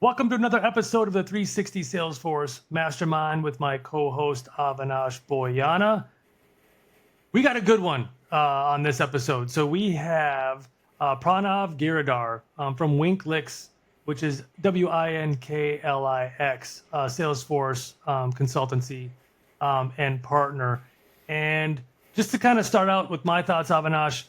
Welcome to another episode of the 360 Salesforce Mastermind with my co-host Avinash Boyana. We got a good one on this episode. So we have Pranav Giridhar from WinkLix, which is WinkLix, Salesforce consultancy and partner. And just to kind of start out with my thoughts, Avinash,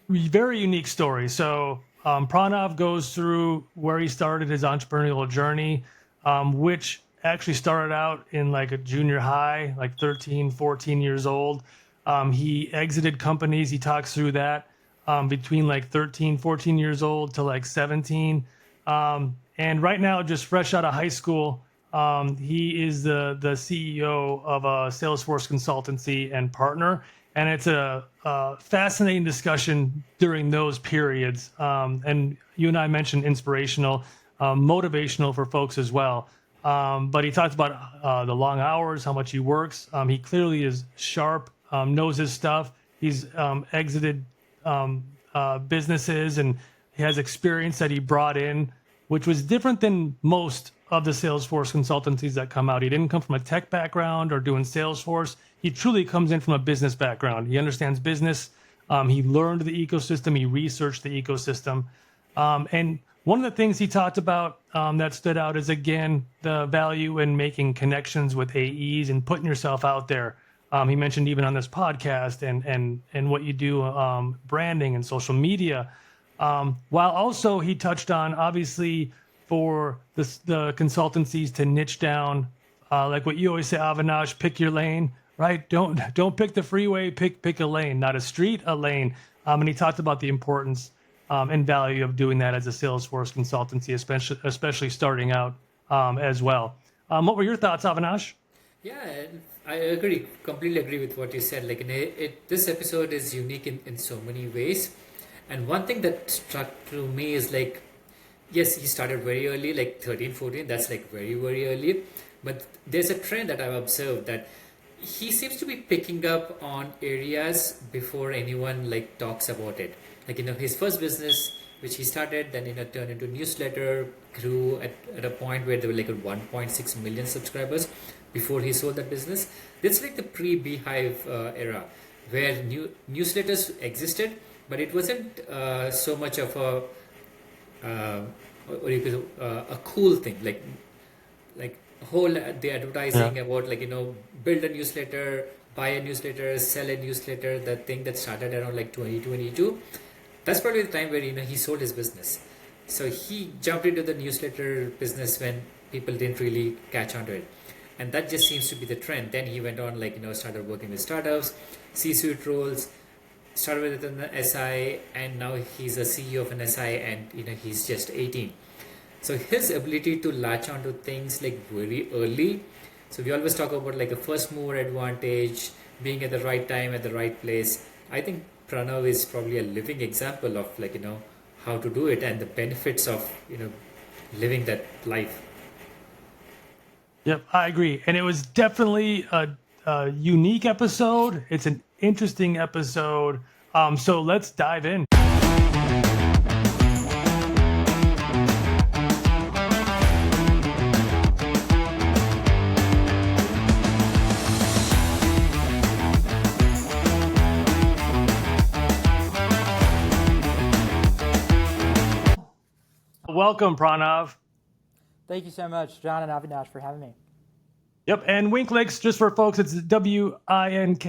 very unique story. So Pranav goes through where he started his entrepreneurial journey, which actually started out in like a junior high, like 13, 14 years old. He exited companies. He talks through that between like 13, 14 years old to like 17. And right now, just fresh out of high school, he is the CEO of a Salesforce consultancy and partner. And it's a fascinating discussion during those periods. And you and I mentioned inspirational, motivational for folks as well. But he talks about the long hours, how much he works. He clearly is sharp, knows his stuff. He's exited businesses, and he has experience that he brought in, which was different than most of the Salesforce consultancies that come out. He didn't come from a tech background or doing Salesforce. He truly comes in from a business background. He understands business. He learned the ecosystem. He researched the ecosystem. And one of the things he talked about that stood out is, again, the value in making connections with AEs and putting yourself out there. He mentioned even on this podcast and what you do, branding and social media. While also he touched on, obviously, for the consultancies to niche down, like what you always say, Avinash, pick your lane, right? Don't pick the freeway, pick a lane, not a street, a lane. And he talked about the importance and value of doing that as a Salesforce consultancy, especially starting out as well. What were your thoughts, Avinash? Yeah, I completely agree with what you said. This episode is unique in so many ways. And one thing that struck to me is like, yes, he started very early, like 13, 14. That's like very, very early. But there's a trend that I've observed that he seems to be picking up on areas before anyone like talks about it. Like, his first business, which he started, then, turned into newsletter, grew at a point where there were like 1.6 million subscribers before he sold that business. That's like the pre-Beehive era, where newsletters existed, but it wasn't so much of a cool thing, like whole the advertising about build a newsletter, buy a newsletter, sell a newsletter. That thing that started around like 2022. That's probably the time where he sold his business. So he jumped into the newsletter business when people didn't really catch on to it, and that just seems to be the trend. Then he went on started working with startups, C-suite roles, started with an SI, and now he's a CEO of an SI, and he's just 18. So his ability to latch onto things like very early. So we always talk about like a first mover advantage, being at the right time at the right place. I think Pranav is probably a living example of how to do it and the benefits of living that life. Yep, I agree. And it was definitely a unique episode. It's an interesting episode. So let's dive in. Welcome, Pranav. Thank you so much, John and Avinash, for having me. Yep, and WinkLix, just for folks, it's WinkLix.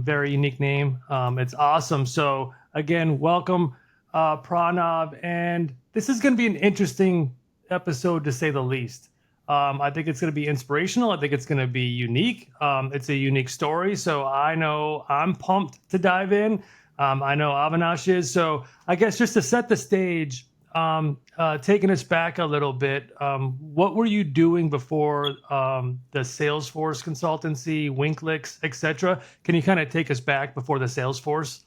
Very unique name. It's awesome. So again, welcome, Pranav. And this is going to be an interesting episode, to say the least. I think it's going to be inspirational. I think it's going to be unique. It's a unique story. So I know I'm pumped to dive in. I know Avinash is. So I guess just to set the stage, taking us back a little bit, what were you doing before the Salesforce consultancy, WinkLix, etc.? Can you kind of take us back before the Salesforce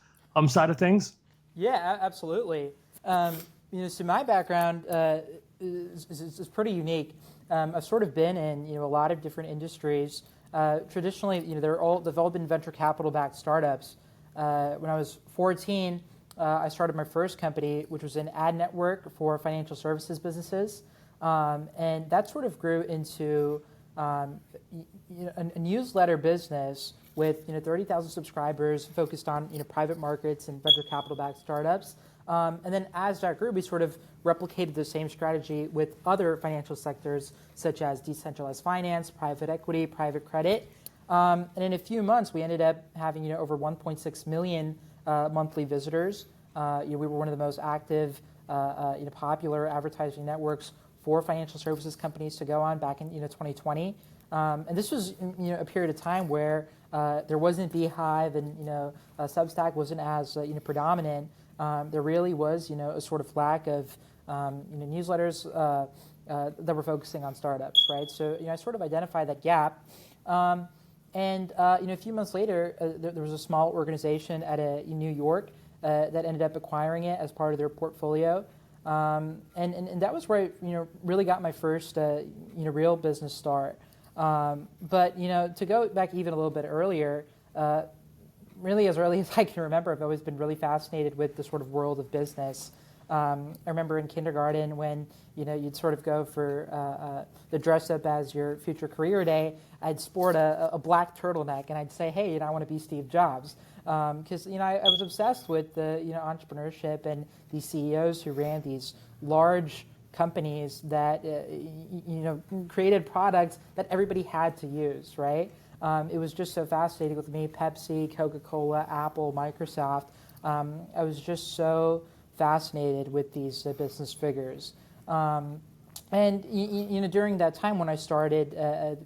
side of things? Yeah, absolutely. So my background is pretty unique. I've sort of been in a lot of different industries. Traditionally, they've all been venture capital backed startups. When I was 14, I started my first company, which was an ad network for financial services businesses. And that sort of grew into a newsletter business with 30,000 subscribers focused on private markets and venture capital-backed startups. And then as that grew, we sort of replicated the same strategy with other financial sectors such as decentralized finance, private equity, private credit. And in a few months, we ended up having over 1.6 million monthly visitors. We were one of the most active, popular advertising networks for financial services companies to go on back in 2020. And this was a period of time where there wasn't Beehive and Substack wasn't as predominant. There really was a sort of lack of newsletters that were focusing on startups, right? So I sort of identified that gap. And a few months later, there was a small organization in New York that ended up acquiring it as part of their portfolio. And that was where I really got my first real business start. But to go back even a little bit earlier, really as early as I can remember, I've always been really fascinated with the sort of world of business. I remember in kindergarten when you'd sort of go for the dress up as your future career day. I'd sport a black turtleneck and I'd say, hey, I want to be Steve Jobs, because I was obsessed with the entrepreneurship and these CEOs who ran these large companies that created products that everybody had to use, right? It was just so fascinating with me. Pepsi, Coca-Cola, Apple, Microsoft. I was just so fascinated with these business figures. And during that time when I started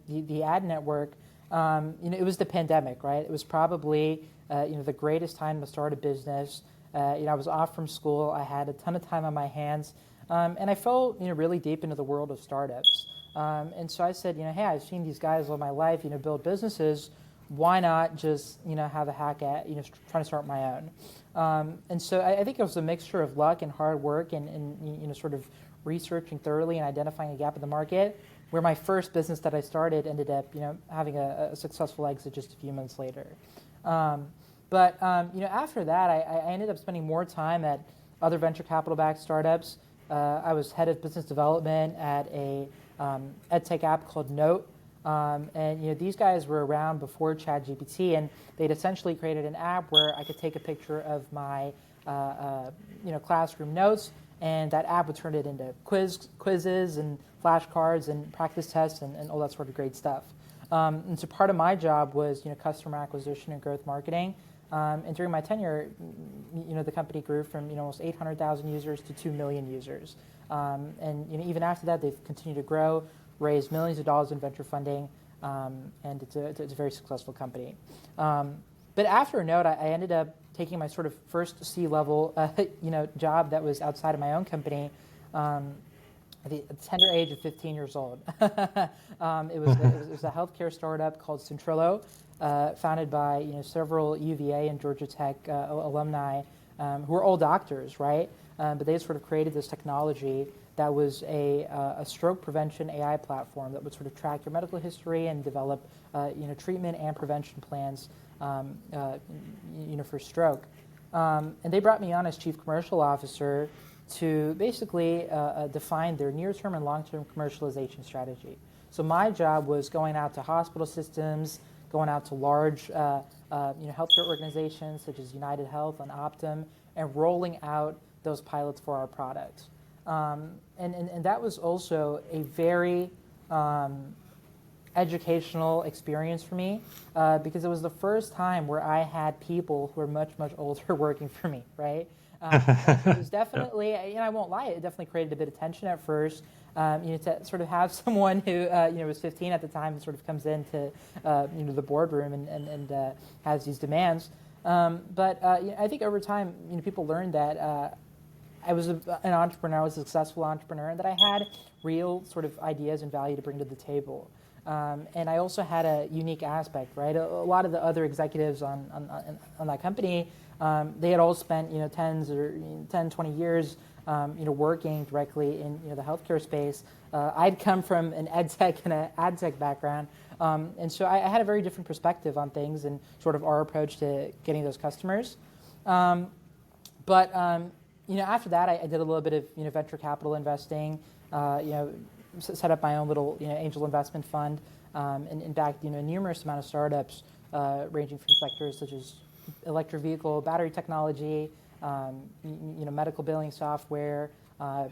the ad network, it was the pandemic, right? It was probably the greatest time to start a business. I was off from school. I had a ton of time on my hands, and I fell really deep into the world of startups. And so I said, hey, I've seen these guys all my life, build businesses. Why not just have a hack at trying to start my own? And so I think it was a mixture of luck and hard work and sort of researching thoroughly and identifying a gap in the market, where my first business that I started ended up having a successful exit just a few months later. But after that, I ended up spending more time at other venture capital-backed startups. I was head of business development at a edtech app called Note. And these guys were around before ChatGPT, and they'd essentially created an app where I could take a picture of my classroom notes, and that app would turn it into quizzes and flashcards and practice tests and all that sort of great stuff. And so part of my job was customer acquisition and growth marketing. And during my tenure, the company grew from almost 800,000 users to 2 million users. And even after that, they've continued to grow, raise millions of dollars in venture funding, and it's a very successful company. But after Note, I ended up taking my sort of first C-level job that was outside of my own company at the tender age of 15 years old. It was a healthcare startup called Centrillo, founded by several UVA and Georgia Tech alumni who were all doctors, right? But they sort of created this technology that was a stroke prevention AI platform that would sort of track your medical history and develop treatment and prevention plans for stroke. And they brought me on as chief commercial officer to basically define their near-term and long-term commercialization strategy. So my job was going out to hospital systems, going out to large healthcare organizations such as United Health and Optum, and rolling out those pilots for our products. And that was also a very educational experience for me because it was the first time where I had people who were much, much older working for me, right? It was definitely, I won't lie, it definitely created a bit of tension at first. To sort of have someone who was 15 at the time and sort of comes into the boardroom and has these demands. But I think over time, people learned that I was an entrepreneur, I was a successful entrepreneur, and that I had real sort of ideas and value to bring to the table. And I also had a unique aspect, right? A lot of the other executives on that company, they had all spent 10, 20 years working directly in the healthcare space. I'd come from an ed tech and an ad tech background, and so I had a very different perspective on things and sort of our approach to getting those customers. But after that, I did a little bit of venture capital investing. Set up my own little angel investment fund, and backed a numerous amount of startups ranging from sectors such as electric vehicle, battery technology, medical billing software, a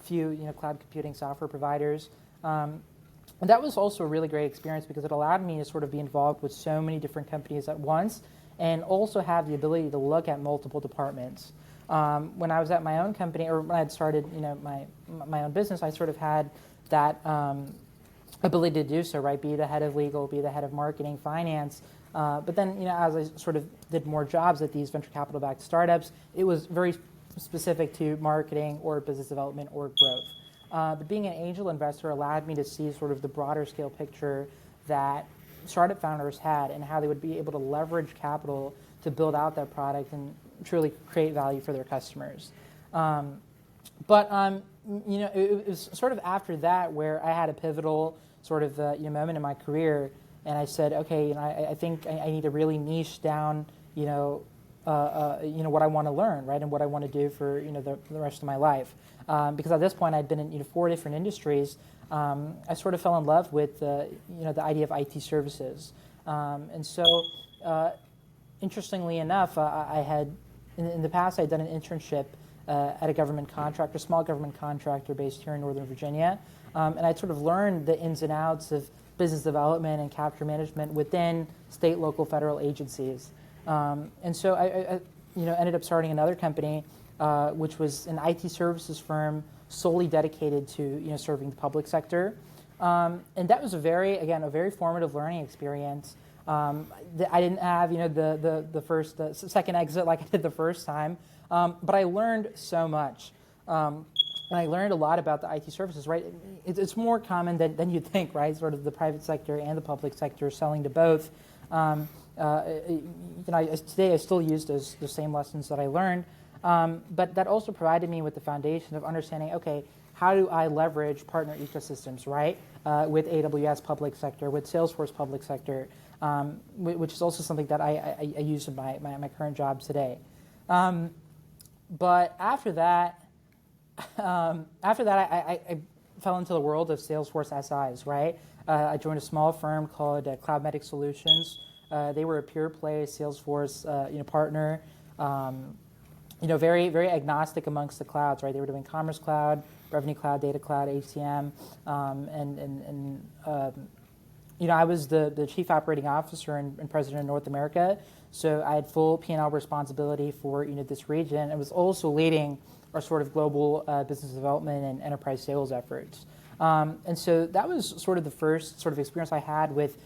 few cloud computing software providers. And that was also a really great experience because it allowed me to sort of be involved with so many different companies at once, and also have the ability to look at multiple departments. When I was at my own company, or when I had started my own business, I sort of had that ability to do so, right? Be the head of legal, be the head of marketing, finance. But then, as I sort of did more jobs at these venture capital-backed startups, it was very specific to marketing or business development or growth. But being an angel investor allowed me to see sort of the broader scale picture that startup founders had, and how they would be able to leverage capital to build out their product and truly create value for their customers. But it was sort of after that where I had a pivotal sort of moment in my career, and I said, okay, I think I need to really niche down, what I want to learn, right, and what I want to do for the rest of my life. Because at this point I'd been in 4 different industries. I sort of fell in love with the idea of IT services, and so interestingly enough, I had in the past I'd done an internship at a government contractor, small government contractor based here in Northern Virginia, and I'd sort of learned the ins and outs of business development and capture management within state, local, federal agencies. And so I ended up starting another company, which was an IT services firm solely dedicated to serving the public sector. And that was a very formative learning experience. I didn't have the second exit like I did the first time, but I learned so much. And I learned a lot about the IT services, right? It's more common than you'd think, right? Sort of the private sector and the public sector selling to both. Today I still use the same lessons that I learned, but that also provided me with the foundation of understanding, okay, how do I leverage partner ecosystems, right? With AWS public sector, with Salesforce public sector, which is also something that I use in my current job today. But after that, I fell into the world of Salesforce SIs, right? I joined a small firm called Cloud Medic Solutions. They were a pure play Salesforce partner, very, very agnostic amongst the clouds, right? They were doing Commerce Cloud, Revenue Cloud, Data Cloud, HCM, I was the chief operating officer and president of North America, so I had full P&L responsibility for this region. I was also leading our sort of global business development and enterprise sales efforts. And so that was sort of the first sort of experience I had with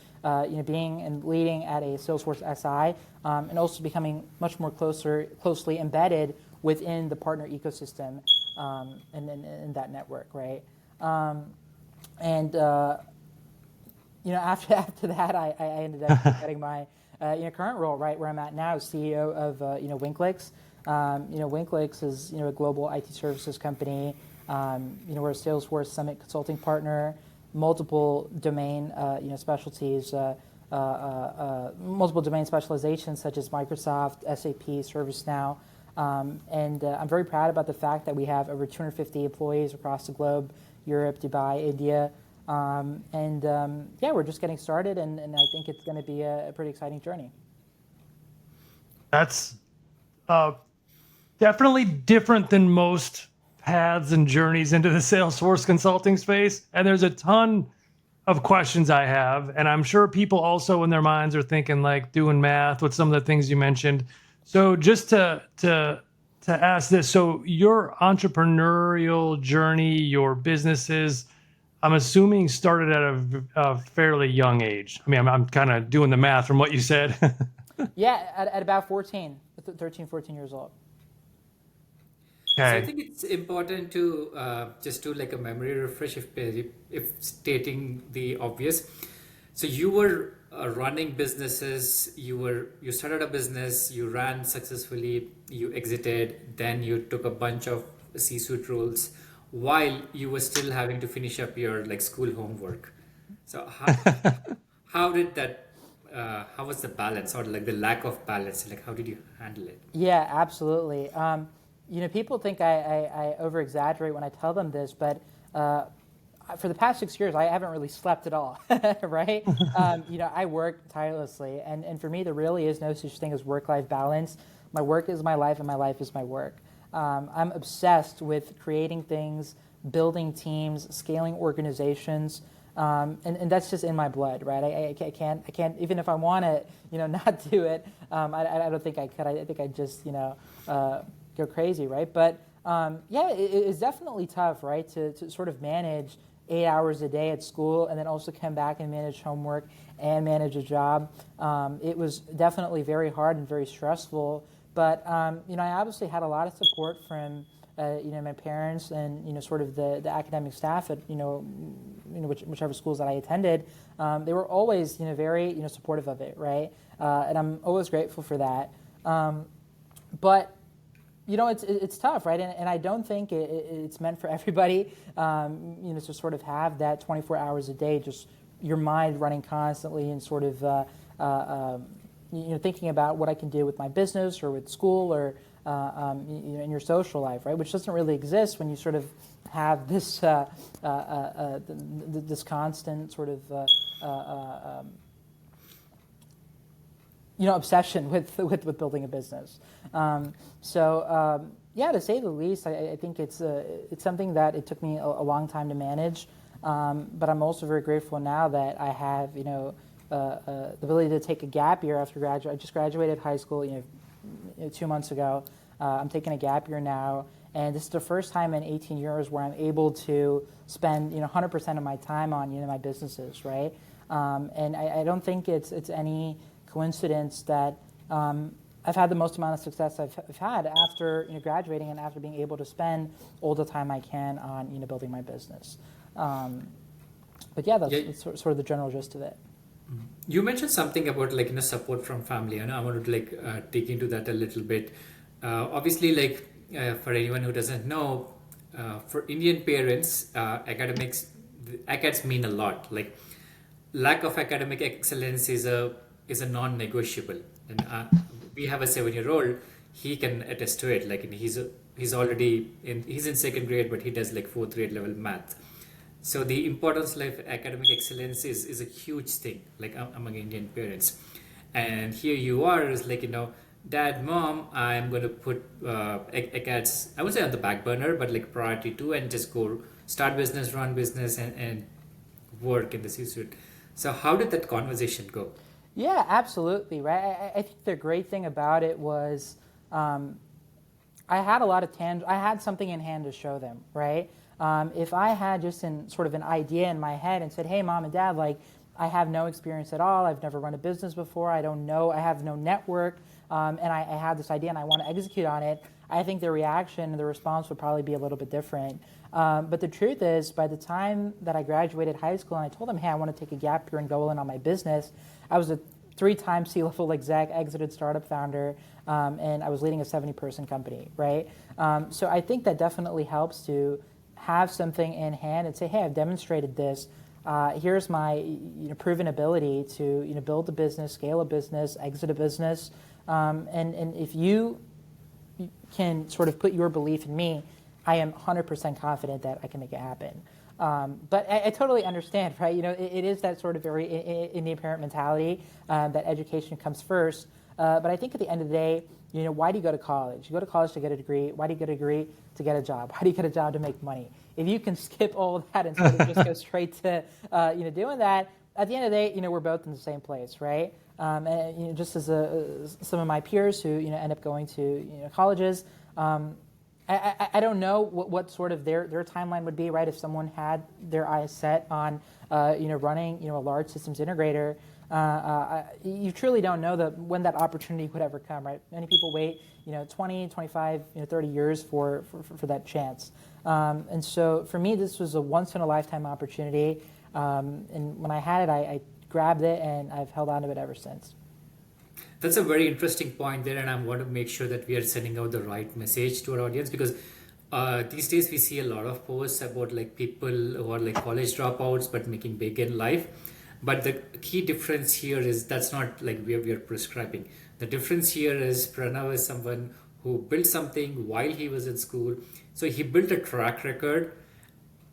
being and leading at a Salesforce SI, and also becoming much more closely embedded within the partner ecosystem and in that network, right? After that, I ended up getting my current role, right, where I'm at now, CEO of WinkLix. WinkLix is a global IT services company. We're a Salesforce Summit consulting partner, multiple domain specialties, multiple domain specializations such as Microsoft, SAP, ServiceNow, and I'm very proud about the fact that we have over 250 employees across the globe, Europe, Dubai, India, we're just getting started, and I think it's going to be a pretty exciting journey. That's definitely different than most paths and journeys into the Salesforce consulting space. And there's a ton of questions I have. And I'm sure people also in their minds are thinking, like, doing math with some of the things you mentioned. So just to ask this, so your entrepreneurial journey, your businesses, I'm assuming started at a fairly young age. I mean, I'm kind of doing the math from what you said. Yeah, at about 13, 14 years old. So I Okay. think it's important to just do like a memory refresh if stating the obvious. So you were running businesses, you started a business, you ran successfully, you exited, then you took a bunch of C-suite roles while you were still having to finish up your like school homework. So how did that how was the balance or like the lack of balance? Like, how did you handle it? Yeah, absolutely. People think I over exaggerate when I tell them this, but for the past 6 years, I haven't really slept at all, right? I work tirelessly, and for me, there really is no such thing as work-life balance. My work is my life, and my life is my work. I'm obsessed with creating things, building teams, scaling organizations, and that's just in my blood, right? I can't, even if I want to, not do it. I don't think I could. I think I'd just, go crazy, right? But it's definitely tough, right? To sort of manage 8 hours a day at school and then also come back and manage homework and manage a job. It was definitely very hard and very stressful. But I obviously had a lot of support from my parents and sort of the academic staff at whichever schools that I attended. They were always very supportive of it, right? And I'm always grateful for that. But it's tough, right? And I don't think it's meant for everybody. To sort of have that 24 hours a day, just your mind running constantly and sort of thinking about what I can do with my business or with school or in your social life, right? Which doesn't really exist when you sort of have this this constant sort of obsession with building a business. To say the least, I think it's something that it took me a long time to manage. But I'm also very grateful now that I have the ability to take a gap year after graduate. I just graduated high school 2 months ago. I'm taking a gap year now, and this is the first time in 18 years where I'm able to spend 100% of my time on my businesses, right? And I don't think it's any coincidence that I've had the most amount of success I've had after graduating and after being able to spend all the time I can on building my business. But that's sort of the general gist of it. You mentioned something about support from family. I wanted to dig into that a little bit. Obviously, for anyone who doesn't know, for Indian parents, acads mean a lot. Like, lack of academic excellence is a non-negotiable. And we have a 7-year-old. He can attest to it. He's in second grade, but he does 4th grade level math. So the importance of academic excellence is a huge thing, among Indian parents. And here you are, is Dad, Mom, I'm going to put acads, I would say on the back burner, but priority 2, and just go start business, run business, and work in the C-suite. So how did that conversation go? Yeah, absolutely, right? I think the great thing about it was I had a lot of I had something in hand to show them, right? If I had just sort of an idea in my head and said, hey, Mom and Dad, I have no experience at all. I've never run a business before. I don't know. I have no network. And I have this idea and I want to execute on it. I think the reaction and the response would probably be a little bit different. But the truth is, by the time that I graduated high school and I told them, hey, I want to take a gap year and go in on my business, I was a 3-time C-level exec, exited startup founder, and I was leading a 70-person company, right? So I think that definitely helps to have something in hand and say, hey, I've demonstrated this. Here's my proven ability to build a business, scale a business, exit a business. And if you can sort of put your belief in me, I am 100% confident that I can make it happen. But I totally understand, right? It is that sort of very Indian parent mentality that education comes first. But I think at the end of the day, why do you go to college? You go to college to get a degree. Why do you get a degree? To get a job. Why do you get a job? To make money. If you can skip all of that and sort of just go straight to doing that, at the end of the day, we're both in the same place, right? And just as some of my peers who end up going to colleges, I don't know what sort of their timeline would be, right? If someone had their eyes set on running a large systems integrator, you truly don't know when that opportunity would ever come, right? Many people wait 20, 25, 30 years for that chance. And so for me, this was a once in a lifetime opportunity. And when I had it, I grabbed it and I've held on to it ever since. That's a very interesting point there, and I want to make sure that we are sending out the right message to our audience, because these days we see a lot of posts about people who are college dropouts but making big in life. But the key difference here is that's not like we are prescribing. The difference here is Pranav is someone who built something while he was in school. So he built a track record,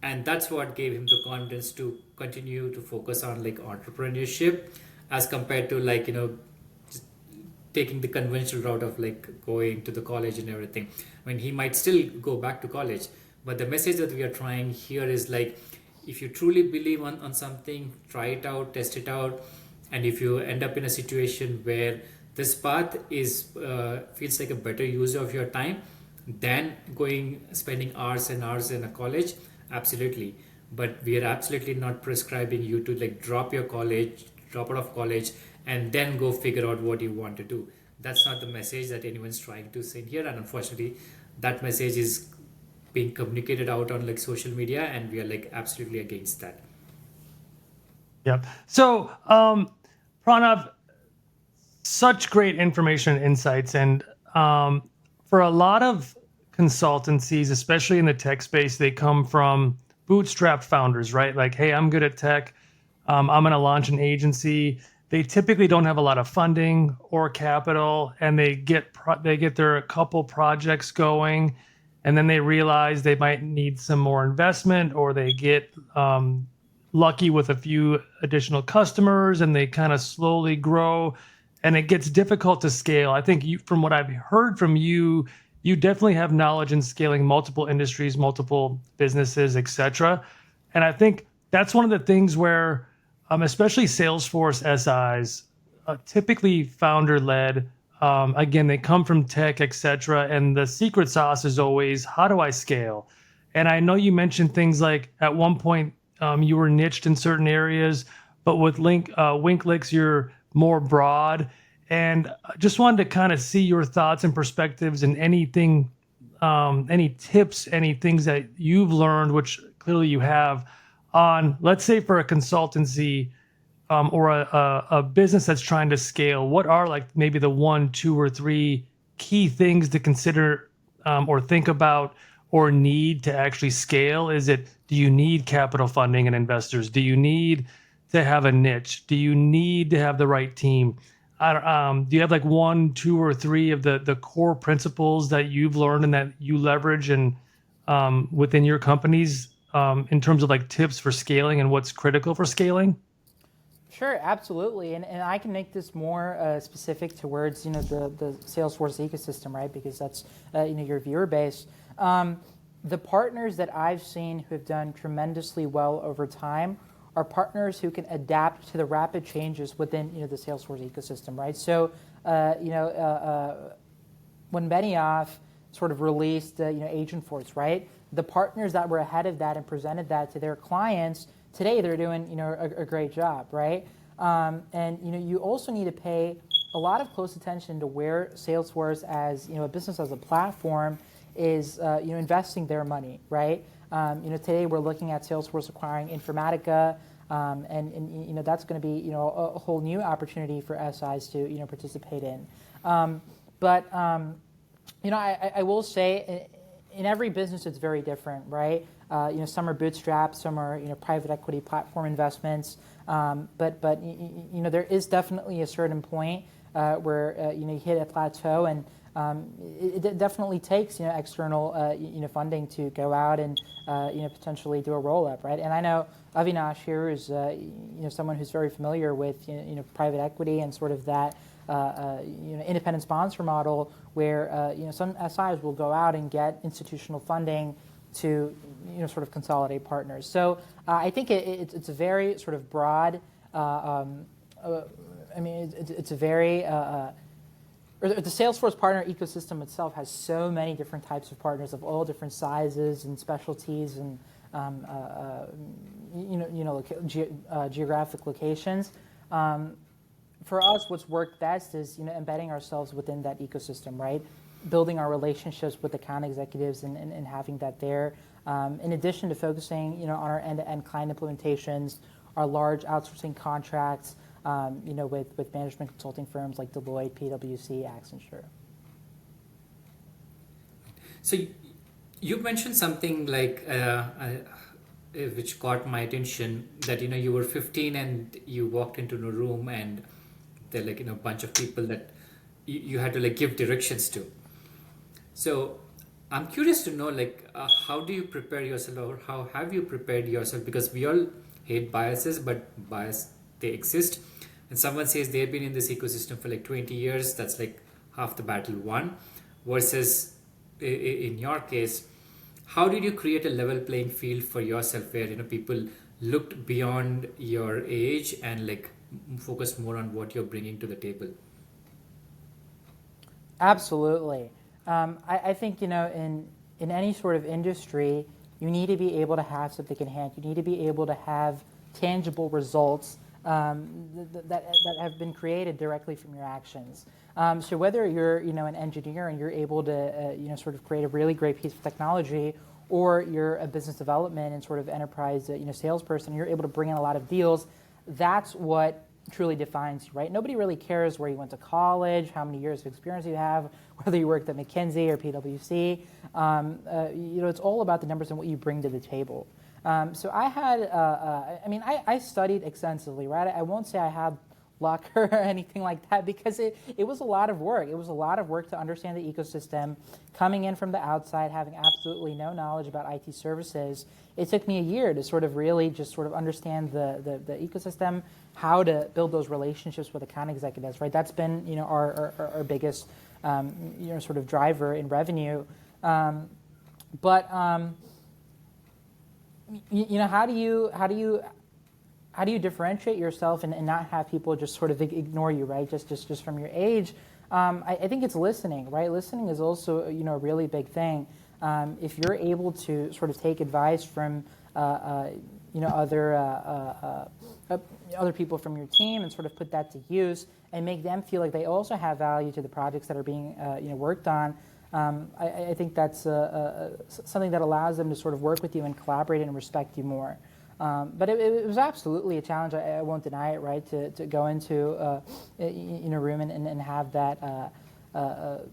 and that's what gave him the confidence to continue to focus on like entrepreneurship as compared to like, just taking the conventional route of like going to the college and everything. I mean, he might still go back to college, but the message that we are trying here is like, if you truly believe on something, try it out, test it out. And if you end up in a situation where this path is feels like a better use of your time than spending hours and hours in a college, absolutely. But we are absolutely not prescribing you to like drop out of college and then go figure out what you want to do. That's not the message that anyone's trying to send here, and unfortunately that message is being communicated out on like social media, and we are like absolutely against that. Yeah. So, Pranav, such great information and insights. And for a lot of consultancies, especially in the tech space, they come from bootstrapped founders, right? Like, hey, I'm good at tech. I'm going to launch an agency. They typically don't have a lot of funding or capital, and they get their couple projects going, and then they realize they might need some more investment, or they get lucky with a few additional customers, and they kind of slowly grow, and it gets difficult to scale. I think from what I've heard from you, you definitely have knowledge in scaling multiple industries, multiple businesses, etc. And I think that's one of the things where, especially Salesforce SIs, typically founder-led. Again, they come from tech, etc. And the secret sauce is always, how do I scale? And I know you mentioned things like at one point you were niched in certain areas, but with WinkLix, you're more broad. And I just wanted to kind of see your thoughts and perspectives and anything, any tips, any things that you've learned, which clearly you have, on, let's say, for a consultancy or a business that's trying to scale. What are like maybe the 1, 2, or 3 key things to consider or think about or need to actually scale? Do you need capital funding and investors? Do you need to have a niche? Do you need to have the right team? Do you have like 1, 2, or 3 of the core principles that you've learned and that you leverage and within your companies in terms of like tips for scaling and what's critical for scaling? Sure, absolutely, and I can make this more specific towards the Salesforce ecosystem, right? Because that's your viewer base. The partners that I've seen who have done tremendously well over time are partners who can adapt to the rapid changes within the Salesforce ecosystem, right? So when Benioff sort of released Agentforce, right? The partners that were ahead of that and presented that to their clients, today they're doing a great job, right? And you also need to pay a lot of close attention to where Salesforce, as a business, as a platform, is investing their money, right? Today we're looking at Salesforce acquiring Informatica, and that's going to be a whole new opportunity for SIs to participate in. But I will say, in every business it's very different, right? Some are bootstrapped, some are private equity platform investments, but there is definitely a certain point where you hit a plateau, and it definitely takes external funding to go out and potentially do a roll up, right? And I know Avinash here is someone who's very familiar with private equity and sort of that independent sponsor model where some SIs will go out and get institutional funding to sort of consolidate partners. So I think it's a very sort of broad. It's a very the Salesforce partner ecosystem itself has so many different types of partners of all different sizes and specialties and geographic locations. For us, what's worked best is embedding ourselves within that ecosystem, right? Building our relationships with account executives and having that there. In addition to focusing on our end-to-end client implementations, our large outsourcing contracts, with management consulting firms like Deloitte, PwC, Accenture. So you mentioned something like which caught my attention, that you were 15 and you walked into a room and there are like a bunch of people that you had to like give directions to. So I'm curious to know, like, how do you prepare yourself, or how have you prepared yourself? Because we all hate biases, but bias, they exist. And someone says they've been in this ecosystem for like 20 years, that's like half the battle won. Versus in your case, how did you create a level playing field for yourself where people looked beyond your age and like focused more on what you're bringing to the table? Absolutely. I think, in any sort of industry, you need to be able to have something in hand. You need to be able to have tangible results that have been created directly from your actions. So whether you're, an engineer and you're able to, sort of create a really great piece of technology, or you're a business development and sort of enterprise, salesperson, you're able to bring in a lot of deals, that's what truly defines you, right? Nobody really cares where you went to college, how many years of experience you have, whether you worked at McKinsey or PwC. It's all about the numbers and what you bring to the table. So I had, I studied extensively, right? I won't say I had luck or anything like that, because it was a lot of work. It was a lot of work to understand the ecosystem, coming in from the outside, having absolutely no knowledge about IT services. It took me a year to sort of really just sort of understand the ecosystem, how to build those relationships with account executives, right? That's been, our biggest, sort of driver in revenue. How do you differentiate yourself and not have people just sort of ignore you, right? Just from your age. I think it's listening, right? Listening is also, a really big thing. If you're able to sort of take advice from, other people from your team and sort of put that to use and make them feel like they also have value to the projects that are being, worked on. I think that's something that allows them to sort of work with you and collaborate and respect you more. But it was absolutely a challenge. I won't deny it, right? To go into a room and have that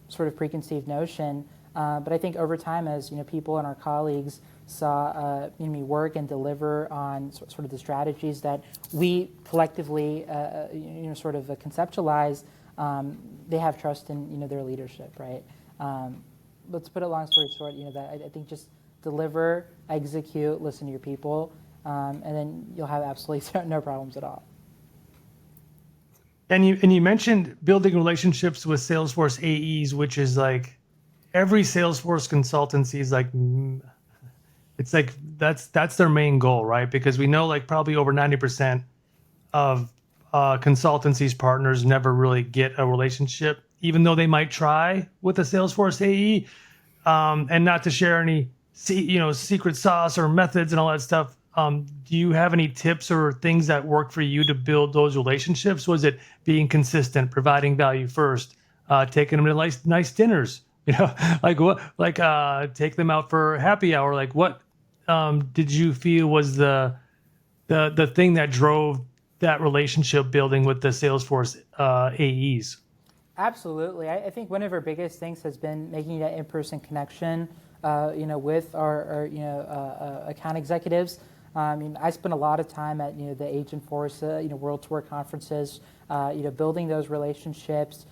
sort of preconceived notion. But I think over time, as people and our colleagues saw me work and deliver on sort of the strategies that we collectively sort of conceptualize, they have trust in their leadership, right? Let's put it long story short. That I think just deliver, execute, listen to your people. And then you'll have absolutely no problems at all. And you mentioned building relationships with Salesforce AEs, which is like every Salesforce consultancy is like, it's like that's their main goal, right? Because we know like probably over 90% of consultancies partners never really get a relationship, even though they might try with a Salesforce AE. And not to share any secret sauce or methods and all that stuff. Do you have any tips or things that work for you to build those relationships? Was it being consistent, providing value first, taking them to nice dinners? Take them out for happy hour. Like what did you feel was the thing that drove that relationship building with the Salesforce AEs? Absolutely. I think one of our biggest things has been making that in-person connection, with our account executives. I spent a lot of time at the Agentforce World Tour conferences, building those relationships,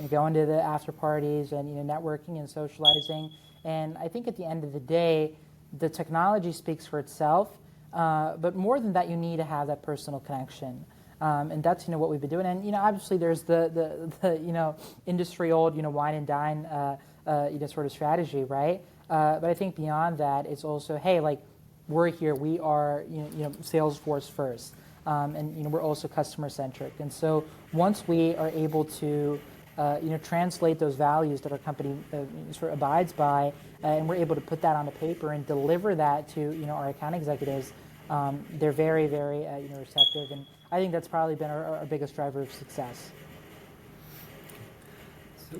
going to the after parties and networking and socializing. And I think at the end of the day, the technology speaks for itself. But more than that, you need to have that personal connection. And that's what we've been doing. And obviously there's the industry old wine and dine sort of strategy, right? But I think beyond that, it's also, hey, like, we're here. We are, Salesforce first, and we're also customer centric. And so once we are able to, translate those values that our company sort of abides by, and we're able to put that on the paper and deliver that to our account executives, they're very, very receptive. And I think that's probably been our biggest driver of success. So,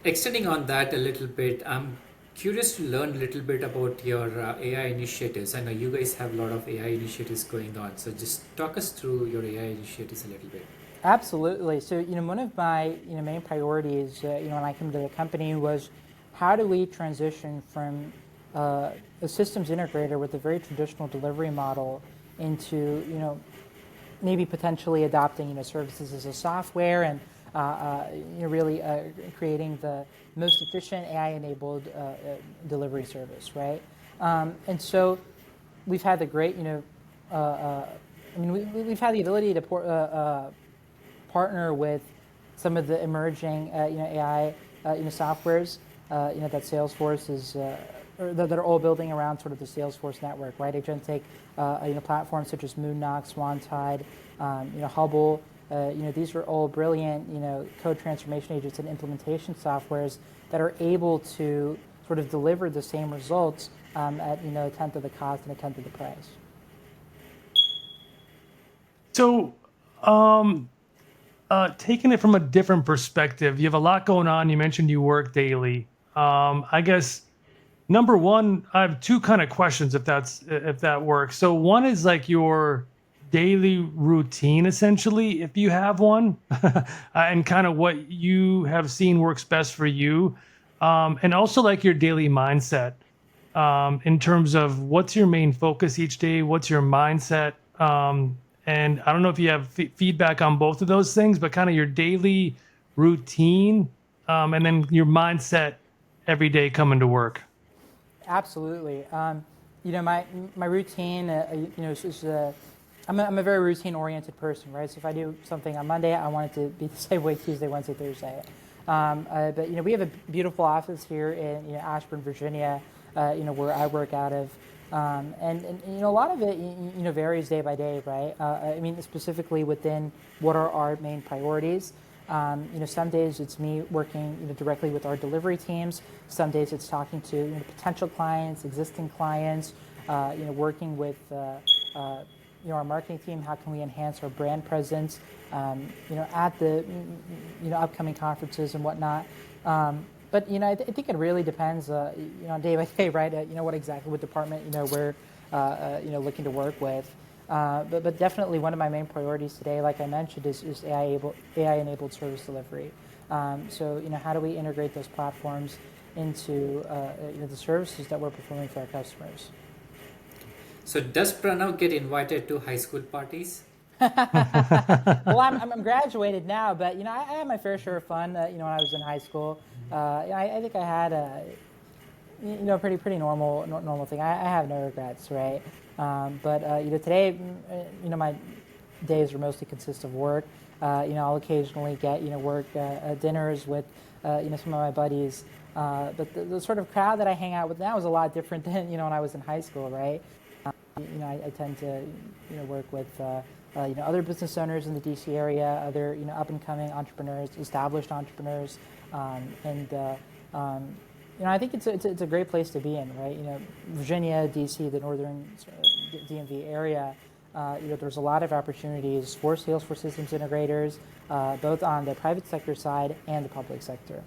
extending on that a little bit, I'm curious to learn a little bit about your AI initiatives. I know you guys have a lot of AI initiatives going on. So just talk us through your AI initiatives a little bit. Absolutely. So, one of my main priorities, when I came to the company was how do we transition from a systems integrator with a very traditional delivery model into, maybe potentially adopting, services as a software and really creating the most efficient AI-enabled delivery service, right? And so we've had the great, we've had the ability to partner with some of the emerging, AI, softwares, that Salesforce is, or that are all building around sort of the Salesforce network, right? Agentic, platforms such as Moonnox, SwanTide, Hubble. These are all brilliant, code transformation agents and implementation softwares that are able to sort of deliver the same results at a tenth of the cost and a tenth of the price. So, taking it from a different perspective, you have a lot going on. You mentioned you work daily. I guess number one, I have two kind of questions if that works. So one is like your daily routine, essentially, if you have one, and kind of what you have seen works best for you, and also like your daily mindset, in terms of what's your main focus each day, what's your mindset, and I don't know if you have feedback on both of those things, but kind of your daily routine, and then your mindset every day coming to work. Absolutely. My routine, I'm a very routine-oriented person, right? So if I do something on Monday, I want it to be the same way Tuesday, Wednesday, Thursday. But we have a beautiful office here in Ashburn, Virginia, where I work out of, and a lot of it varies day by day, right? Specifically within what are our main priorities. Some days it's me working directly with our delivery teams. Some days it's talking to potential clients, existing clients, working with our marketing team. How can we enhance our brand presence, at the upcoming conferences and whatnot. But I think it really depends, day by day, right? What department we're looking to work with. But definitely one of my main priorities today, like I mentioned, is AI-enabled service delivery. So how do we integrate those platforms into the services that we're performing for our customers? So does Pranav get invited to high school parties? Well, I'm graduated now, but I had my fair share of fun. When I was in high school, I think I had a pretty normal thing. I have no regrets, right? But today, my days are mostly consist of work. I'll occasionally get work dinners with some of my buddies. But the sort of crowd that I hang out with now is a lot different than when I was in high school, right? I tend to work with other business owners in the DC area, other up and coming entrepreneurs, established entrepreneurs, and I think it's a great place to be in, right? Virginia, DC, the northern DMV area. There's a lot of opportunities for Salesforce systems integrators, both on the private sector side and the public sector.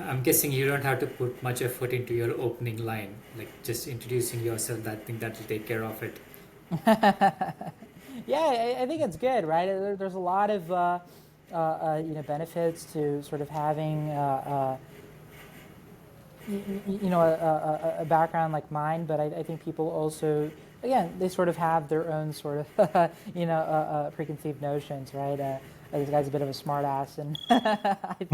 I'm guessing you don't have to put much effort into your opening line, like just introducing yourself. I think that will take care of it. Yeah, I think it's good, right? There's a lot of benefits to sort of having a background like mine, but I think people also, again, they sort of have their own sort of preconceived notions, right? This guy's a bit of a smart ass, and I think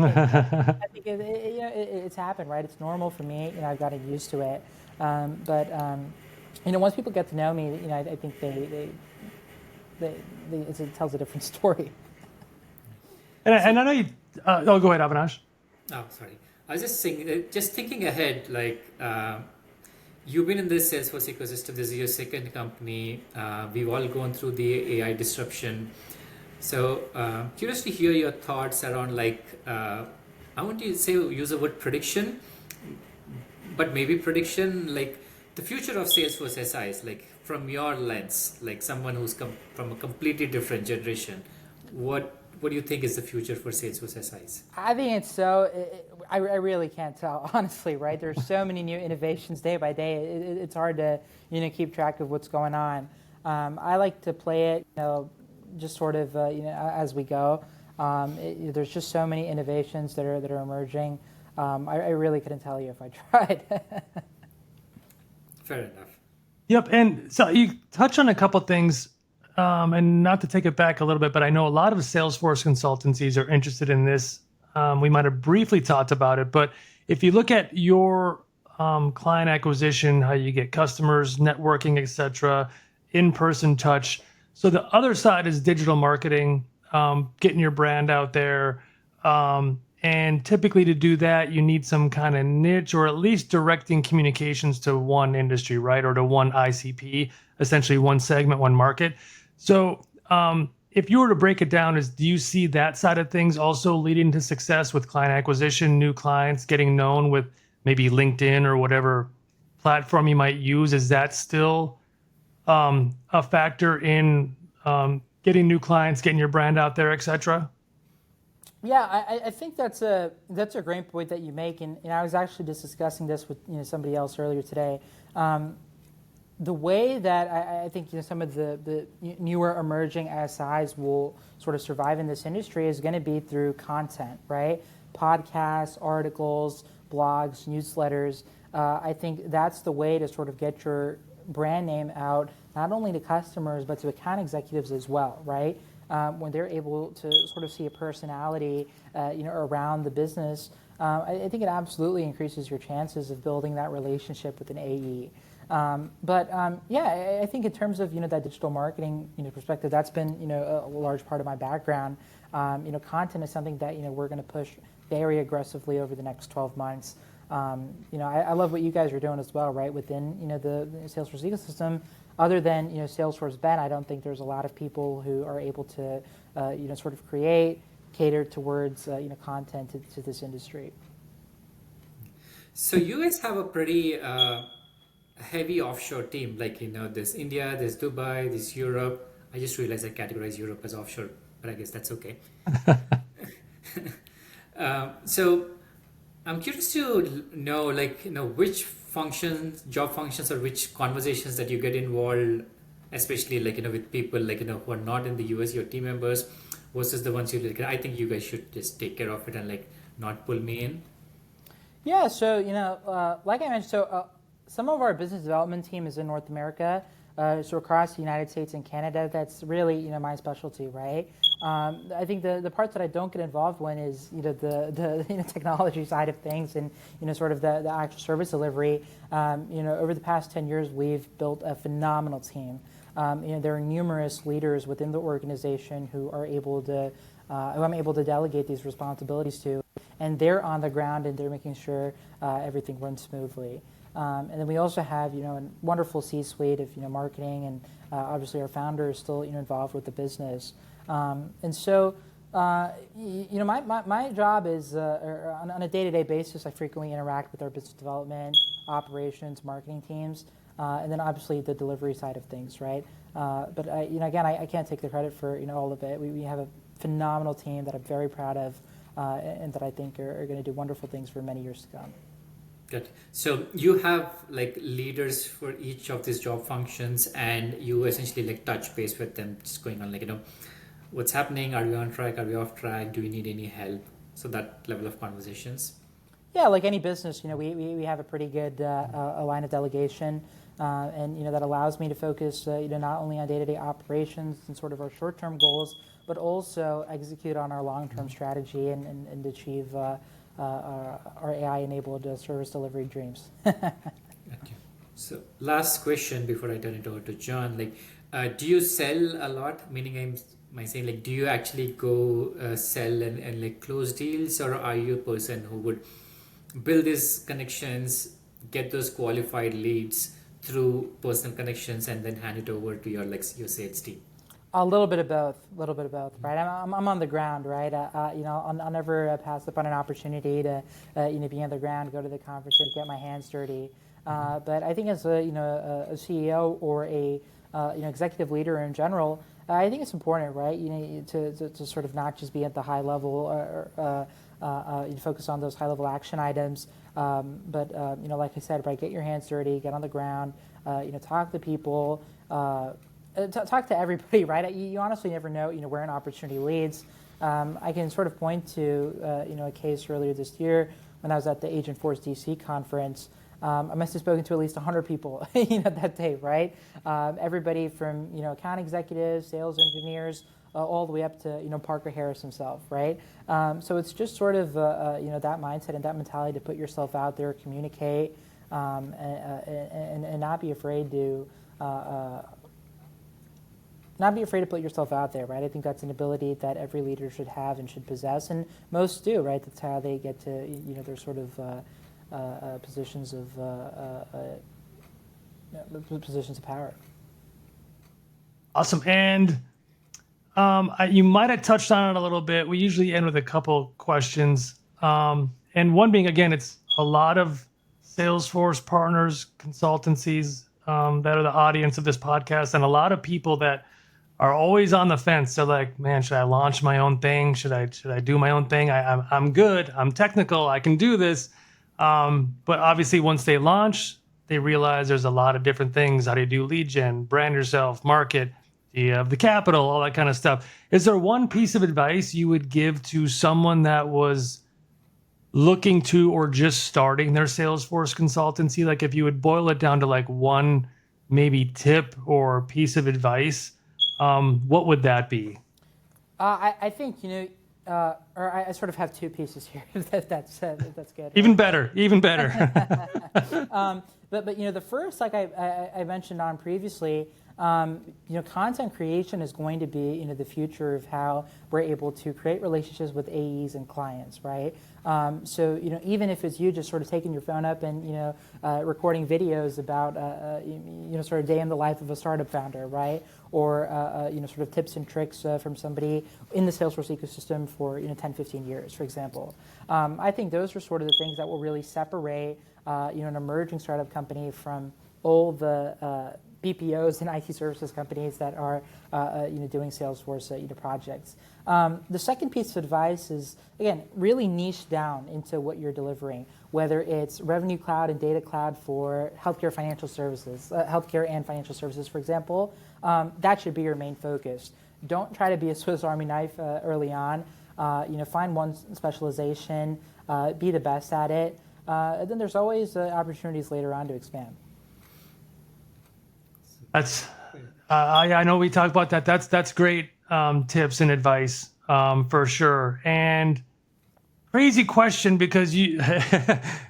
it's happened, right? It's normal for me. I've gotten used to it. But once people get to know me, I think it tells a different story. And I know you. Go ahead, Avinash. Oh, sorry. I was just thinking ahead. Like you've been in this Salesforce ecosystem. This is your second company. We've all gone through the AI disruption. So curious to hear your thoughts around I want to use the word prediction, but maybe prediction like the future of Salesforce SIs, like from your lens, like someone who's come from a completely different generation. What do you think is the future for Salesforce SIs? I think it's I really can't tell, honestly, right? There's so many new innovations day by day. It's hard to keep track of what's going on. I like to play it, just sort of as we go. There's just so many innovations that are emerging. I really couldn't tell you if I tried. Fair enough. Yep. And so you touch on a couple things, and not to take it back a little bit, but I know a lot of Salesforce consultancies are interested in this. We might have briefly talked about it, but if you look at your client acquisition, how you get customers, networking, etc., in-person touch. So the other side is digital marketing, getting your brand out there. And typically to do that, you need some kind of niche or at least directing communications to one industry, right? Or to one ICP, essentially one segment, one market. So if you were to break it down, do you see that side of things also leading to success with client acquisition, new clients, getting known with maybe LinkedIn or whatever platform you might use? Is that still a factor in getting new clients, getting your brand out there, etc.? Yeah, I think that's a great point that you make, and I was actually just discussing this with somebody else earlier today. The way that I think some of the newer emerging SIs will sort of survive in this industry is going to be through content, right? Podcasts, articles, blogs, newsletters. I think that's the way to sort of get your brand name out, not only to customers but to account executives as well, right? When they're able to sort of see a personality, around the business, I think it absolutely increases your chances of building that relationship with an AE. I think in terms of that digital marketing perspective, that's been a large part of my background. Content is something that we're going to push very aggressively over the next 12 months. I love what you guys are doing as well, right? Within the Salesforce ecosystem. Other than Salesforce Ben, I don't think there's a lot of people who are able to sort of cater towards content to this industry. So you guys have a pretty heavy offshore team. Like there's India, there's Dubai, there's Europe. I just realized I categorize Europe as offshore, but I guess that's okay. So I'm curious to know, which job functions, or which conversations that you get involved, especially with people who are not in the US, your team members, versus the ones you I think you guys should just take care of it and not pull me in. Yeah, so like I mentioned, some of our business development team is in North America, so across the United States and Canada. That's really my specialty, right? I think the parts that I don't get involved in is the technology side of things and sort of the actual service delivery. Over the past 10 years, we've built a phenomenal team. There are numerous leaders within the organization who I'm able to delegate these responsibilities to, and they're on the ground and they're making sure everything runs smoothly. And then we also have a wonderful C-suite of marketing, and obviously our founder is still involved with the business. And so my job is on a day-to-day basis. I frequently interact with our business development, operations, marketing teams, and then obviously the delivery side of things, right? But again, I can't take the credit for all of it. We have a phenomenal team that I'm very proud of, and that I think are going to do wonderful things for many years to come. Good. So you have leaders for each of these job functions, and you essentially touch base with them, just going on what's happening, are we on track, are we off track, do we need any help? So that level of conversations. Yeah, like any business, we have a pretty good a line of delegation, and that allows me to focus not only on day-to-day operations and sort of our short-term goals, but also execute on our long-term strategy and achieve our AI-enabled service delivery dreams. Okay. So last question before I turn it over to John, do you sell a lot? Meaning am I saying do you actually go sell and close deals, or are you a person who would build these connections, get those qualified leads through personal connections, and then hand it over to your your sales team? A little bit of both, right? I'm on the ground, right? I'll never pass up on an opportunity to, be on the ground, go to the conference, and get my hands dirty. But I think as a CEO or a executive leader in general, I think it's important, right? To sort of not just be at the high level or focus on those high level action items, but like I said, right, get your hands dirty, get on the ground, talk to people. Talk to everybody, right? You honestly never know, where an opportunity leads. I can sort of point to, a case earlier this year when I was at the Agentforce DC conference. I must have spoken to at least 100 people, that day, right? Everybody from, account executives, sales engineers, all the way up to, Parker Harris himself, right? So it's just sort of, that mindset and that mentality to put yourself out there, communicate, and not be afraid to, put yourself out there, right? I think that's an ability that every leader should have and should possess, and most do, right? That's how they get to, their sort of positions of power. Awesome. And you might have touched on it a little bit. We usually end with a couple questions. And one being, again, it's a lot of Salesforce partners, consultancies that are the audience of this podcast, and a lot of people that are always on the fence. They're like, man, should I launch my own thing? Should I do my own thing? I'm good. I'm technical. I can do this. But obviously, once they launch, they realize there's a lot of different things. How do you do lead gen, brand yourself, market? Do you have the capital, all that kind of stuff? Is there one piece of advice you would give to someone that was looking to or just starting their Salesforce consultancy? Like if you would boil it down to like one maybe tip or piece of advice, what would that be? I think, or I sort of have two pieces here. That's good. Even better. But the first, like I mentioned on previously, content creation is going to be the future of how we're able to create relationships with AEs and clients, right? So even if it's you just sort of taking your phone up and recording videos about sort of day in the life of a startup founder, right? Or sort of tips and tricks from somebody in the Salesforce ecosystem for 10, 15 years, for example. I think those are sort of the things that will really separate an emerging startup company from all the BPOs and IT services companies that are doing Salesforce projects. The second piece of advice is, again, really niche down into what you're delivering, whether it's Revenue Cloud and Data Cloud for healthcare and financial services, for example. That should be your main focus. Don't try to be a Swiss Army knife early on. Find one specialization, be the best at it. And then there's always opportunities later on to expand. That's I know we talked about that. That's great tips and advice for sure. And crazy question, because you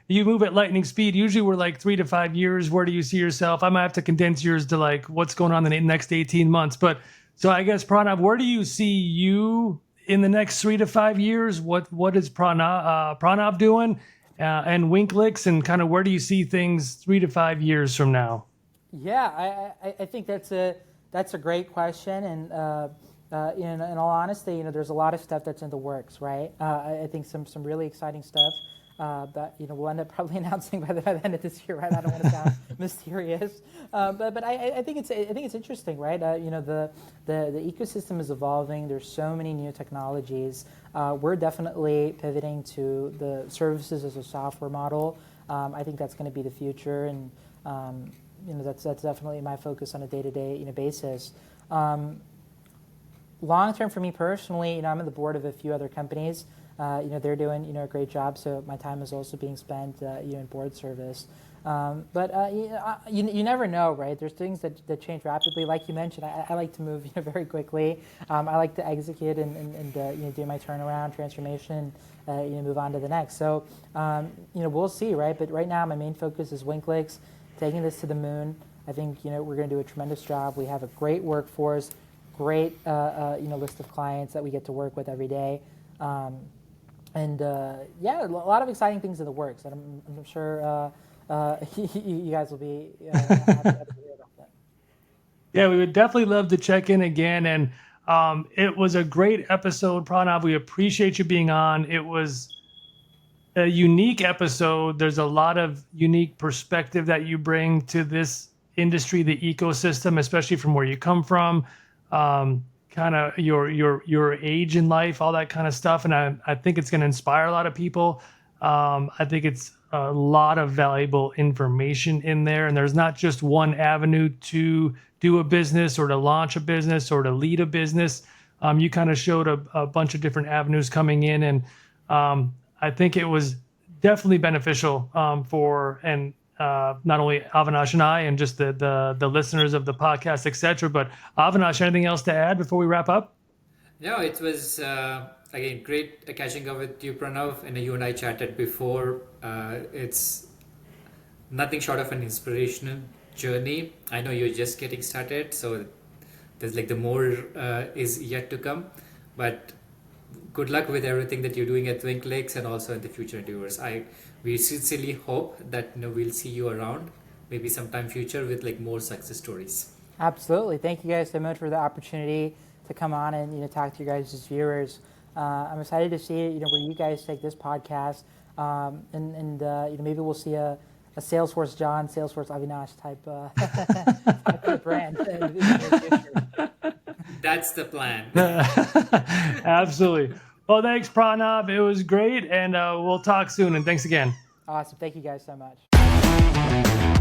you move at lightning speed. Usually we're like 3 to 5 years. Where do you see yourself? I might have to condense yours to like what's going on in the next 18 months. But so I guess, Pranav, where do you see you in the next 3 to 5 years? What is Pranav doing and WinkLix, and kind of where do you see things 3 to 5 years from now? Yeah, I think that's a great question, and in all honesty, there's a lot of stuff that's in the works, right? I think some really exciting stuff that we'll end up probably announcing by the end of this year, right? I don't want to sound mysterious, but I think it's interesting, right? The ecosystem is evolving. There's so many new technologies. We're definitely pivoting to the services as a software model. I think that's going to be the future, and that's definitely my focus on a day-to-day basis. Long term for me personally, I'm on the board of a few other companies. They're doing a great job, so my time is also being spent in board service. But you never know, right? There's things that change rapidly. Like you mentioned, I like to move very quickly. I like to execute and do my turnaround transformation, move on to the next. So we'll see, right? But right now my main focus is WinkLix, taking this to the moon. I think we're going to do a tremendous job. We have a great workforce, great list of clients that we get to work with every day. And a lot of exciting things in the works, and I'm sure you guys will be happy to hear about that. Yeah, we would definitely love to check in again. And it was a great episode, Pranav. We appreciate you being on. It was a unique episode. There's a lot of unique perspective that you bring to this industry, the ecosystem, especially from where you come from. Kind of your age in life, all that kind of stuff. And I think it's going to inspire a lot of people. I think it's a lot of valuable information in there. And there's not just one avenue to do a business or to launch a business or to lead a business. You kind of showed a bunch of different avenues coming in. And I think it was definitely beneficial for and not only Avinash and I, and just the listeners of the podcast, etc. But Avinash, anything else to add before we wrap up? No, it was again great catching up with you, Pranav. And you and I chatted before. It's nothing short of an inspirational journey. I know you're just getting started, so there's like the more is yet to come. But good luck with everything that you're doing at WinkLix and also in the future endeavors. We sincerely hope that we'll see you around maybe sometime future with like more success stories. Absolutely. Thank you guys so much for the opportunity to come on and talk to you guys as viewers. I'm excited to see where you guys take this podcast, and maybe we'll see a Salesforce John, Salesforce Avinash type type brand in the near future. That's the plan. Absolutely. Well, thanks, Pranav. It was great, and we'll talk soon. And thanks again. Awesome. Thank you guys so much.